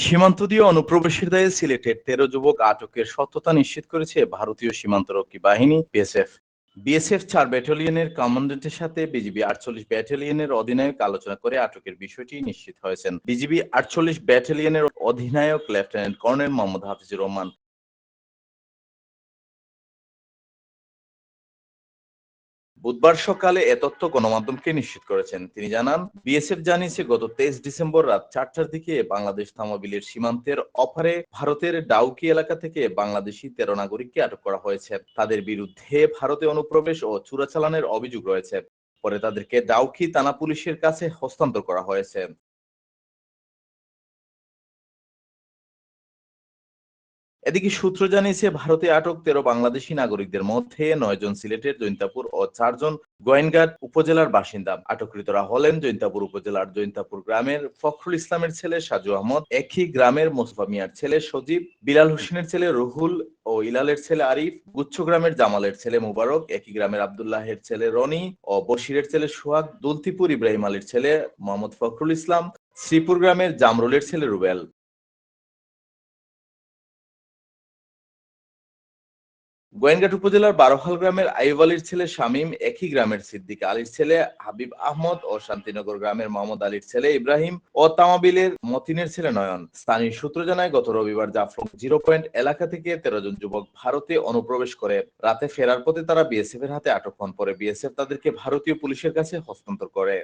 সীমান্ত দিয়ে অনুপ্রবেশের দায়ে সিলেটের ১৩ যুবক আটকের সত্যতা নিশ্চিত করেছে ভারতীয় সীমান্তরক্ষী বাহিনী বিএসএফ। বিএসএফ ৪ ব্যাটালিয়নের কমান্ড্যান্টের সাথে বিজিবি ৪৮ ব্যাটালিয়নের অধিনায়ক আলোচনা করে আটকের বিষয়টি নিশ্চিত হয়েছেন। বিজিবি ৪৮ ব্যাটালিয়নের অধিনায়ক লেফটেন্যান্ট কর্নেল মোহাম্মদ হাফিজুর রহমান। বুধবার সকালে এ তথ্য গণমাধ্যমকে নিশ্চিত করেছেন। তিনি জানান, বিএসএফ জানিয়েছে গত ২৩ ডিসেম্বর রাত ৪টার দিকে বাংলাদেশ থামাবিলের সীমান্তের অপারে ভারতের ডাউকি এলাকা থেকে বাংলাদেশি ১৩ নাগরিককে আটক করা হয়েছে। তাদের বিরুদ্ধে ভারতে অনুপ্রবেশ ও চোরাচালানের অভিযোগ রয়েছে। পরে তাদেরকে ডাউকি থানা পুলিশের কাছে হস্তান্তর করা হয়েছে। এদিকে সূত্র জানিয়েছে, ভারতে আটক ১৩ বাংলাদেশি নাগরিকদের মধ্যে ৯ জন সিলেটের জৈন্তাপুর ও ৪ জন গোয়েনঘাট উপজেলার বাসিন্দা। আটককৃতরা হলেন জৈন্তাপুর উপজেলার জৈন্তাপুর গ্রামের ফখরুল ইসলামের ছেলে সাজু আহমদ, একই গ্রামের মোস্তফা মিয়ার ছেলে সজীব, বিলাল হোসেনের ছেলে রুহুল ও ইলালের ছেলে আরিফ, গুচ্ছ গ্রামের জামালের ছেলে মুবারক, একই গ্রামের আব্দুল্লাহের ছেলে রনি ও বশিরের ছেলে সোহাগ, দৌলতিপুর ইব্রাহিম আলীর ছেলে মোহাম্মদ ফখরুল ইসলাম, শ্রীপুর গ্রামের জামরুলের ছেলে রুবেল। গোয়েনঘাট উপজেলার বারোহাল গ্রামের আইয়ুব আলীর ছেলে শামীম, একই গ্রামের সিদ্দিক আলীর ছেলে হাবিব আহমদ ও শান্তিনগর গ্রামের মোহাম্মদ আলীর ছেলে ইব্রাহিম ও তামাবিলের মতিনের ছেলে নয়ন। স্থানীয় সূত্র জানায়, গত রবিবার জাফলং জিরো পয়েন্ট এলাকা থেকে ১৩ জন যুবক ভারতে অনুপ্রবেশ করে। রাতে ফেরার পথে তারা বিএসএফ এর হাতে আটক হন। পরে বিএসএফ তাদেরকে ভারতীয় পুলিশের কাছে হস্তান্তর করে।